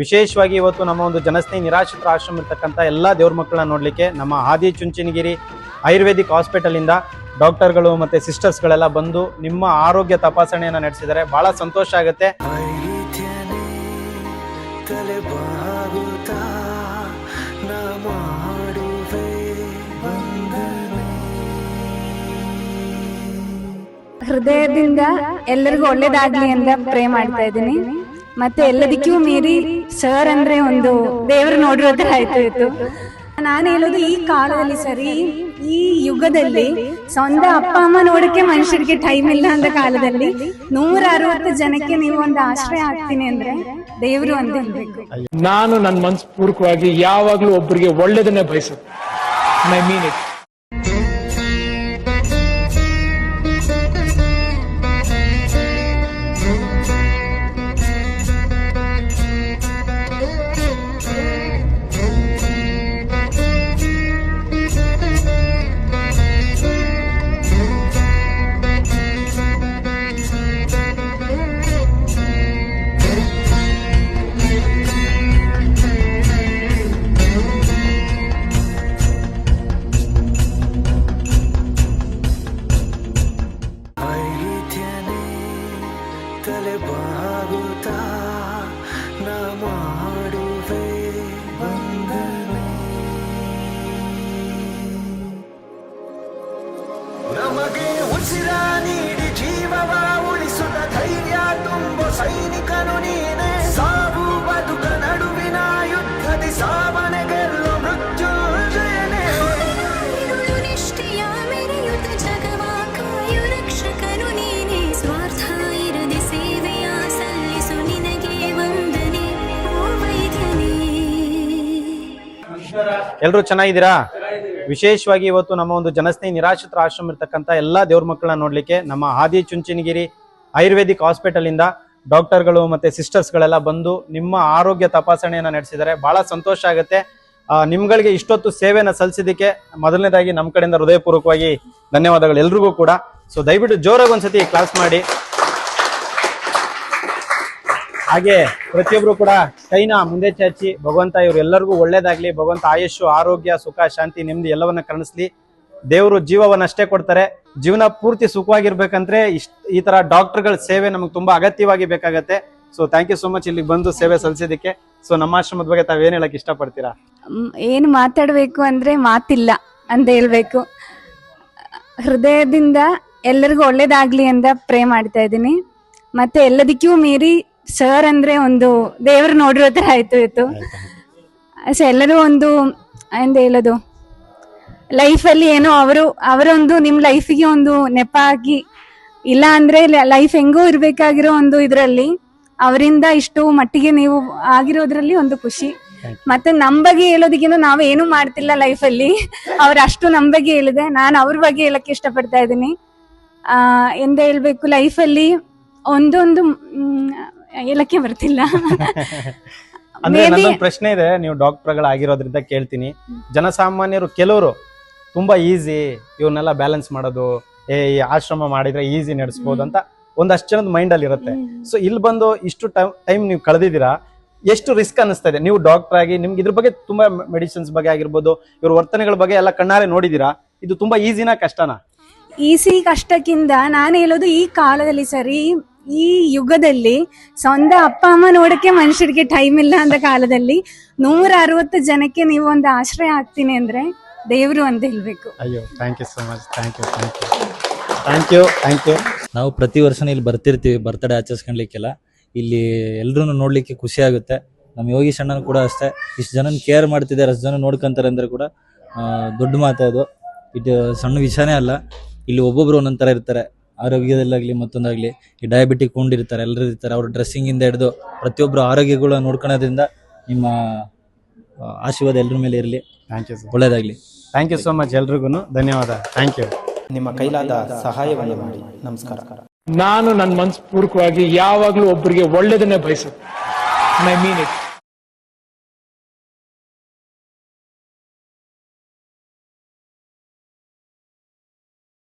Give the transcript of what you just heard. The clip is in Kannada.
ವಿಶೇಷವಾಗಿ ಇವತ್ತು ನಮ್ಮ ಒಂದು ಜನಸ್ನೇಹಿ ನಿರಾಶ್ರಿತರ ಆಶ್ರಮ ಇರತಕ್ಕಂಥ ಎಲ್ಲ ದೇವ್ರ ಮಕ್ಕಳನ್ನ ನೋಡ್ಲಿಕ್ಕೆ ನಮ್ಮ ಆದಿಚುಂಚನಗಿರಿ ಆಯುರ್ವೇದಿಕ್ ಹಾಸ್ಪಿಟಲ್ ಇಂದ ಡಾಕ್ಟರ್ಗಳು ಮತ್ತೆ ಸಿಸ್ಟರ್ಸ್ಗಳೆಲ್ಲ ಬಂದು ನಿಮ್ಮ ಆರೋಗ್ಯ ತಪಾಸಣೆಯನ್ನ ನಡೆಸಿದ್ದಾರೆ. ಬಹಳ ಸಂತೋಷ ಆಗುತ್ತೆ. ಹೃದಯದಿಂದ ಎಲ್ಲರಿಗೂ ಒಳ್ಳೇದಾಗ್ಲಿ ಅಂತ ಪ್ರೇ ಮಾಡ್ತಾ ಇದ್ದೀನಿ. ಮತ್ತೆ ಎಲ್ಲದಕ್ಕೂ ಮೀರಿ ಸರ್ ಅಂದ್ರೆ ಒಂದು ದೇವರು ನೋಡಿರೋ ತರ ಆಯ್ತು. ನಾನು ಹೇಳೋದು ಈ ಕಾಲದಲ್ಲಿ ಸರಿ, ಈ ಯುಗದಲ್ಲಿ ಸ್ವಂತ ಅಪ್ಪ ಅಮ್ಮ ನೋಡಕ್ಕೆ ಮನುಷ್ಯರಿಗೆ ಟೈಮ್ ಇಲ್ಲ ಅಂತ ಕಾಲದಲ್ಲಿ 160 ಜನಕ್ಕೆ ನೀವು ಒಂದು ಆಶ್ರಯ ಆಗ್ತೀನಿ ಅಂದ್ರೆ ದೇವರು ಅಂತ ಹೇಳ್ಬೇಕು. ನಾನು ನನ್ನ ಮನಸ್ಪೂರ್ವಕವಾಗಿ ಯಾವಾಗ್ಲೂ ಒಬ್ಬರಿಗೆ ಒಳ್ಳೇದನ್ನೇ ಬಯಸುತ್ತೆ. I mean it. ನಮಗೆ ಉಸಿರ ನೀಡಿ ಜೀವವ ಉಳಿಸುತ್ತ ಧೈರ್ಯ ತುಂಬು ಸೈನಿಕನು ನೀನೆ. ಸಾವು ಬದುಕ ನಡುವಿನ ಯುದ್ಧದಿ ಸಾವನೆ ಗೆಲ್ಲೋ ಮೃತ್ಯುಂಜಯನೇ. ನಿಷ್ಠೆಯ ಮೆರೆಯುತ್ತ ಜಗವ ಕಾಯು ರಕ್ಷಕನು ನೀನೆ. ಸ್ವಾರ್ಥ ಇರದೆ ಸೇವೆಯ ಸಲ್ಲಿಸು ನಿನಗೆ ವಂದನೆ ಓ ವೈದ್ಯನೇ. ಎಲ್ರು ಚೆನ್ನಾಗಿದ್ದೀರಾ? ವಿಶೇಷವಾಗಿ ಇವತ್ತು ನಮ್ಮ ಒಂದು ಜನಸ್ನೇಹಿ ನಿರಾಶ್ರಿತರ ಆಶ್ರಮ ಇರತಕ್ಕಂಥ ಎಲ್ಲ ದೇವ್ರ ಮಕ್ಕಳನ್ನ ನೋಡ್ಲಿಕ್ಕೆ ನಮ್ಮ ಆದಿಚುಂಚನಗಿರಿ ಆಯುರ್ವೇದಿಕ್ ಹಾಸ್ಪಿಟಲ್ ಇಂದ ಡಾಕ್ಟರ್ಗಳು ಮತ್ತೆ ಸಿಸ್ಟರ್ಸ್ಗಳೆಲ್ಲ ಬಂದು ನಿಮ್ಮ ಆರೋಗ್ಯ ತಪಾಸಣೆಯನ್ನ ನಡೆಸಿದ್ದಾರೆ. ಬಹಳ ಸಂತೋಷ ಆಗುತ್ತೆ. ನಿಮ್ಗಳಿಗೆ ಇಷ್ಟೊತ್ತು ಸೇವೆನ ಸಲ್ಲಿಸಿದ್ದಕ್ಕೆ ಮೊದಲನೇದಾಗಿ ನಮ್ಮ ಕಡೆಯಿಂದ ಹೃದಯಪೂರ್ವಕವಾಗಿ ಧನ್ಯವಾದಗಳು ಎಲ್ರಿಗೂ ಕೂಡ. ಸೊ ದಯವಿಟ್ಟು ಜೋರಾಗಿ ಒಂದ್ಸತಿ ಕ್ಲಾಸ್ ಮಾಡಿ. ಹಾಗೆ ಪ್ರತಿಯೊಬ್ರು ಕೂಡ ಕೈನ ಮುಂದೆ ಚಾಚಿ ಭಗವಂತ ಇವ್ರು ಎಲ್ಲರಿಗೂ ಒಳ್ಳೇದಾಗ್ಲಿ, ಭಗವಂತ ಆಯುಷ್ಯು ಆರೋಗ್ಯ ಸುಖ ಶಾಂತಿ ನೆಮ್ಮದಿ ಎಲ್ಲವನ್ನ ಕರುಣಿಸ್ಲಿ. ದೇವರು ಜೀವವನ್ನಷ್ಟೇ ಕೊಡ್ತಾರೆ. ಜೀವನ ಪೂರ್ತಿ ಸುಖವಾಗಿರ್ಬೇಕಂದ್ರೆ ಈ ತರ ಡಾಕ್ಟರ್ಗಳ ಸೇವೆ ನಮ್ಗೆ ತುಂಬಾ ಅಗತ್ಯವಾಗಿ ಬೇಕಾಗತ್ತೆ. So thank you so much ಇಲ್ಲಿಗೆ ಬಂದು ಸೇವೆ ಸಲ್ಲಿಸಿದಕ್ಕೆ. ಸೊ ನಮ್ಮ ಆಶ್ರಮದ ಬಗ್ಗೆ ತಾವೇನ್ ಹೇಳಕ್ ಇಷ್ಟಪಡ್ತೀರಾ? ಏನು ಮಾತಾಡ್ಬೇಕು ಅಂದ್ರೆ ಮಾತಿಲ್ಲ ಅಂತ ಹೇಳ್ಬೇಕು. ಹೃದಯದಿಂದ ಎಲ್ಲರಿಗೂ ಒಳ್ಳೇದಾಗ್ಲಿ ಅಂತ ಪ್ರೇ ಮಾಡ್ತಾ ಇದ್ದೀನಿ. ಮತ್ತೆ ಎಲ್ಲದಕ್ಕೂ ಮೀರಿ ಸರ್ ಅಂದ್ರೆ ಒಂದು ದೇವರು ನೋಡಿರೋ ತರ ಆಯ್ತು. ಸೊ ಎಲ್ಲರೂ ಒಂದು ಎಂತ ಹೇಳೋದು, ಲೈಫಲ್ಲಿ ಏನೋ ಅವರೊಂದು ನಿಮ್ ಲೈಫಿಗೆ ಒಂದು ನೆಪ ಆಗಿ, ಇಲ್ಲ ಅಂದ್ರೆ ಲೈಫ್ ಹೆಂಗೋ ಇರ್ಬೇಕಾಗಿರೋ ಒಂದು ಇದ್ರಲ್ಲಿ ಅವರಿಂದ ಇಷ್ಟು ಮಟ್ಟಿಗೆ ನೀವು ಆಗಿರೋದ್ರಲ್ಲಿ ಒಂದು ಖುಷಿ. ಮತ್ತೆ ನಮ್ ಬಗ್ಗೆ ಹೇಳೋದಕ್ಕಿಂತ ನಾವು ಏನು ಮಾಡ್ತಿಲ್ಲ ಲೈಫಲ್ಲಿ, ಅವ್ರ ಅಷ್ಟು ನಮ್ ಬಗ್ಗೆ ಹೇಳಿದೆ. ನಾನು ಅವ್ರ ಬಗ್ಗೆ ಹೇಳಕ್ಕೆ ಇಷ್ಟಪಡ್ತಾ ಇದ್ದೀನಿ. ಎಂತ ಹೇಳ್ಬೇಕು, ಲೈಫಲ್ಲಿ ಒಂದೊಂದು ಹೇಳಕ್ಕೆ ಬರ್ತಿಲ್ಲ. ಅಂದ್ರೆ ನನ್ನೊಂದು ಪ್ರಶ್ನೆ ಇದೆ, ನೀವು ಡಾಕ್ಟರ್ಗಳಾಗಿರೋದ್ರಿಂದ ಕೇಳ್ತೀನಿ. ಜನಸಾಮಾನ್ಯರು ಕೆಲವರು ತುಂಬಾ ಈಸಿ ಇವನ್ನೆಲ್ಲ ಬ್ಯಾಲೆನ್ಸ್ ಮಾಡೋದು, ಈ ಆಶ್ರಮ ಮಾಡಿದ್ರೆ ಈಸಿ ನಡೆಸಬಹುದು ಅಂತ ಒಂದಷ್ಟು ಜನದ ಮೈಂಡ್ ಅಲ್ಲಿ ಇರುತ್ತೆ. ಸೊ ಇಲ್ಲಿ ಬಂದು ಇಷ್ಟು ಟೈಮ್ ನೀವು ಕಳೆದಿದ್ದೀರಾ, ಎಷ್ಟು ರಿಸ್ಕ್ ಅನಿಸ್ತಾ ಇದೆ? ನೀವು ಡಾಕ್ಟರ್ ಆಗಿ ನಿಮ್ಗೆ ಇದ್ರ ಬಗ್ಗೆ ತುಂಬಾ ಮೆಡಿಸಿನ್ಸ್ ಬಗ್ಗೆ ಆಗಿರ್ಬೋದು, ಇವ್ರ ವರ್ತನೆಗಳ ಬಗ್ಗೆ ಎಲ್ಲ ಕಣ್ಣಾರೆ ನೋಡಿದೀರಾ. ಇದು ತುಂಬಾ ಈಸಿನಾ ಕಷ್ಟನಾ? ಈಸಿ ಕಷ್ಟಕ್ಕಿಂತ ನಾನು ಹೇಳೋದು ಈ ಕಾಲದಲ್ಲಿ ಸರಿ, ಈ ಯುಗದಲ್ಲಿ ಸ್ವಂತ ಅಪ್ಪ ಅಮ್ಮ ನೋಡಕ್ಕೆ ಮನುಷ್ಯರಿಗೆ ಟೈಮ್ ಇಲ್ಲ ಅಂತ ಕಾಲದಲ್ಲಿ 160 ಜನಕ್ಕೆ ನೀವು ಒಂದು ಆಶ್ರಯ ಆಗ್ತೀನಿ ಅಂದ್ರೆ ದೇವರು ಅಂತ ಹೇಳ್ಬೇಕು. ಅಯ್ಯೋ thank you so much. Thank you. ನಾವು ಪ್ರತಿ ವರ್ಷ ಇಲ್ಲಿ ಬರ್ತಿರ್ತೀವಿ ಬರ್ತ್ಡೇ ಆಚರಿಸ್ಕೊಳ್ಲಿಕ್ಕೆಲ್ಲ. ಇಲ್ಲಿ ಎಲ್ರೂ ನೋಡ್ಲಿಕ್ಕೆ ಖುಷಿ ಆಗುತ್ತೆ. ನಮ್ಮ ಯೋಗೀಶ್ ಅಣ್ಣನ ಕೂಡ ಅಷ್ಟೇ, ಇಷ್ಟು ಜನ ಕೇರ್ ಮಾಡ್ತಿದ್ದಾರೆ, ಅಷ್ಟು ಜನ ನೋಡ್ಕೊಂತಾರೆ ಅಂದ್ರೆ ಕೂಡ ದೊಡ್ಡ ಮಾತದು. ಇದು ಸಣ್ಣ ವಿಷಯನೇ ಅಲ್ಲ. ಇಲ್ಲಿ ಒಬ್ಬೊಬ್ರು ಒಂದೊಂಥರ ಇರ್ತಾರೆ, ಆರೋಗ್ಯದಲ್ಲಾಗ್ಲಿ ಮತ್ತೊಂದಾಗ್ಲಿ. ಈ ಡಯಾಬಿಟಿಕ್ ಕೊಂಡಿರ್ತಾರೆ, ಎಲ್ಲರೂ ಇರ್ತಾರೆ. ಅವ್ರ ಡ್ರೆಸ್ಸಿಂಗ್ ಇಂದ ಹಿಡಿದು ಪ್ರತಿಯೊಬ್ಬರು ಆರೋಗ್ಯಗಳು ನೋಡ್ಕೊಳ್ಳೋದ್ರಿಂದ ನಿಮ್ಮ ಆಶೀರ್ವಾದ ಎಲ್ಲರ ಮೇಲೆ ಇರಲಿ. ಥ್ಯಾಂಕ್ ಯು ಸರ್, ಒಳ್ಳೇದಾಗ್ಲಿ. ಥ್ಯಾಂಕ್ ಯು ಸೋ ಮಚ್ ಎಲ್ರಿಗೂ ಧನ್ಯವಾದ. Thank you. ನಿಮ್ಮ ಕೈಲಾದ ಸಹಾಯವನ್ನು ಮಾಡಿ. ನಮಸ್ಕಾರ. ನಾನು ನನ್ನ ಮನಸ್ಪೂರ್ವಕವಾಗಿ ಯಾವಾಗ್ಲೂ ಒಬ್ಬರಿಗೆ ಒಳ್ಳೇದನ್ನೇ ಬಯಸುತ್ತೆ. I mean it.